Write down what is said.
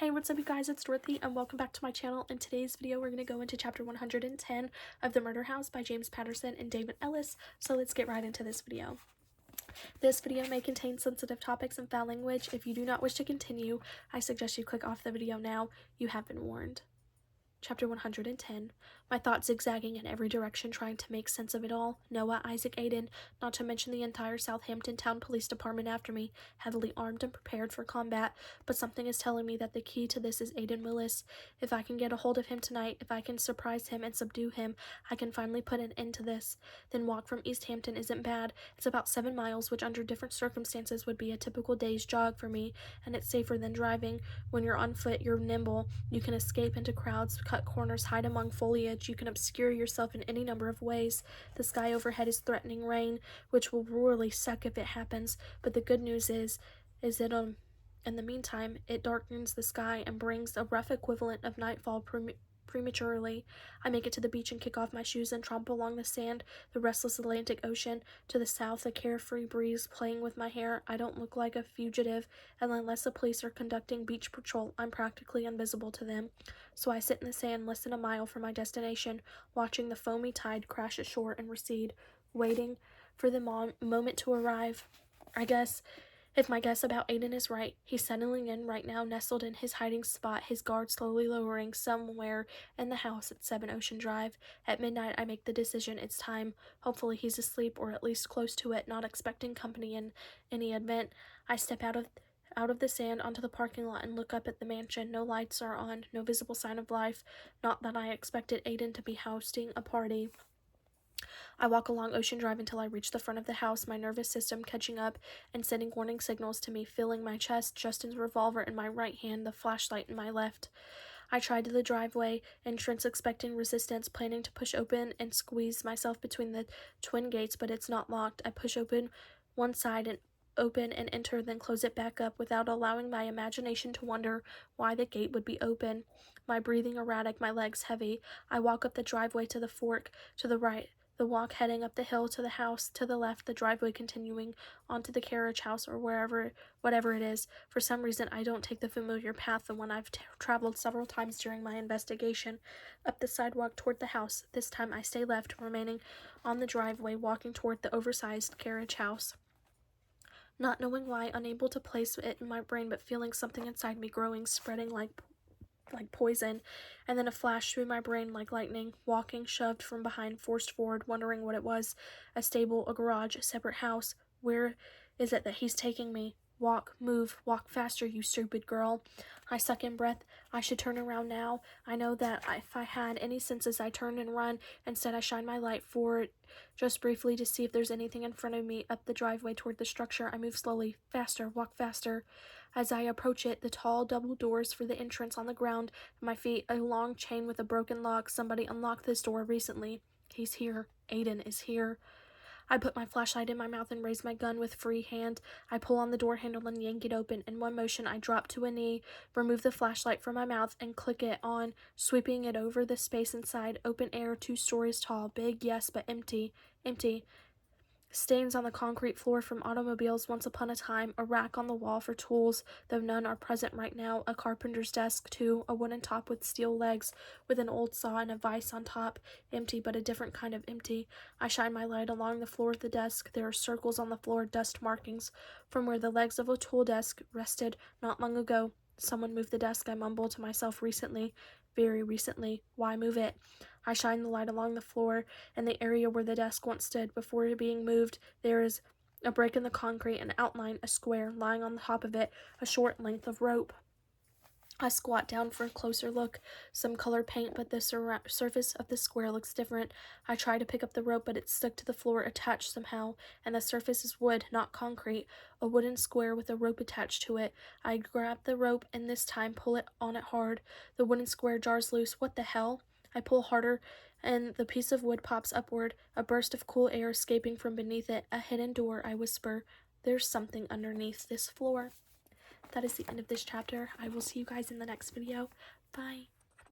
Hey, what's up you guys, it's Dorothy and welcome back to my channel. In today's video, we're going to go into chapter 110 of The Murder House by James Patterson and David Ellis, so let's get right into this video. This video may contain sensitive topics and foul language. If you do not wish to continue, I suggest you click off the video now. You have been warned. Chapter 110. My thoughts zigzagging in every direction, trying to make sense of it all. Noah, Isaac, Aiden, not to mention the entire Southampton Town Police Department after me, heavily armed and prepared for combat, but something is telling me that the key to this is Aiden Willis. If I can get a hold of him tonight, if I can surprise him and subdue him, I can finally put an end to this. Then walk from East Hampton isn't bad. It's about 7 miles, which under different circumstances would be a typical day's jog for me, and it's safer than driving. When you're on foot, you're nimble. You can escape into crowds, cut corners, hide among foliage. You can obscure yourself in any number of ways. The sky overhead is threatening rain, which will really suck if it happens, but the good news is that in the meantime, it darkens the sky and brings a rough equivalent of nightfall prematurely. I make it to the beach and kick off my shoes and tromp along the sand, the restless Atlantic Ocean. To the south, a carefree breeze playing with my hair. I don't look like a fugitive, and unless the police are conducting beach patrol, I'm practically invisible to them. So I sit in the sand less than a mile from my destination, watching the foamy tide crash ashore and recede, waiting for the moment to arrive. I guess if my guess about Aiden is right, he's settling in right now, nestled in his hiding spot, his guard slowly lowering somewhere in the house at 7 Ocean Drive. At midnight, I make the decision. It's time. Hopefully he's asleep, or at least close to it, not expecting company in any event. I step out of the sand onto the parking lot and look up at the mansion. No lights are on, no visible sign of life. Not that I expected Aiden to be hosting a party. I walk along Ocean Drive until I reach the front of the house, my nervous system catching up and sending warning signals to me, filling my chest, Justin's revolver in my right hand, the flashlight in my left. I tried to the driveway entrance, expecting resistance, planning to push open and squeeze myself between the twin gates, but it's not locked. I push open one side and open and enter, then close it back up without allowing my imagination to wonder why the gate would be open. My breathing erratic, my legs heavy. I walk up the driveway to the fork, to the right. The walk heading up the hill to the house, to the left, the driveway continuing onto the carriage house or whatever it is. For some reason, I don't take the familiar path, the one I've traveled several times during my investigation, up the sidewalk toward the house. This time I stay left, remaining on the driveway, walking toward the oversized carriage house. Not knowing why, unable to place it in my brain, but feeling something inside me growing, spreading like poison, and then a flash through my brain like lightning. Walking, shoved from behind, forced forward, wondering what it was. A stable, a garage, a separate house. Where is it that he's taking me? Walk, move, walk faster, you stupid girl. I suck in breath. I should turn around now. I know that if I had any senses, I turn and run. Instead, I shine my light forward just briefly to see if there's anything in front of me. Up the driveway toward the structure, I move slowly. Faster, walk faster. As I approach it, the tall double doors for the entrance on the ground. At my feet, a long chain with a broken lock. Somebody unlocked this door recently. He's here. Aiden is here. I put my flashlight in my mouth and raise my gun with free hand. I pull on the door handle and yank it open. In one motion, I drop to a knee, remove the flashlight from my mouth, and click it on, sweeping it over the space inside. Open air, 2 stories tall. Big, yes, but empty. Empty. Stains on the concrete floor from automobiles once upon a time, a rack on the wall for tools, though none are present right now, a carpenter's desk too, a wooden top with steel legs, with an old saw and a vise on top, empty, but a different kind of empty. I shine my light along the floor of the desk. There are circles on the floor, dust markings, from where the legs of a tool desk rested not long ago. Someone moved the desk, I mumble to myself. Recently, very recently. Why move it? I shine the light along the floor and the area where the desk once stood. Before it being moved, there is a break in the concrete, an outline, a square, lying on the top of it, a short length of rope. I squat down for a closer look. Some color paint, but the surface of the square looks different. I try to pick up the rope, but it's stuck to the floor, attached somehow, and the surface is wood, not concrete. A wooden square with a rope attached to it. I grab the rope and this time pull it on it hard. The wooden square jars loose. What the hell? I pull harder, and the piece of wood pops upward, a burst of cool air escaping from beneath it. A hidden door, I whisper. There's something underneath this floor. That is the end of this chapter. I will see you guys in the next video. Bye.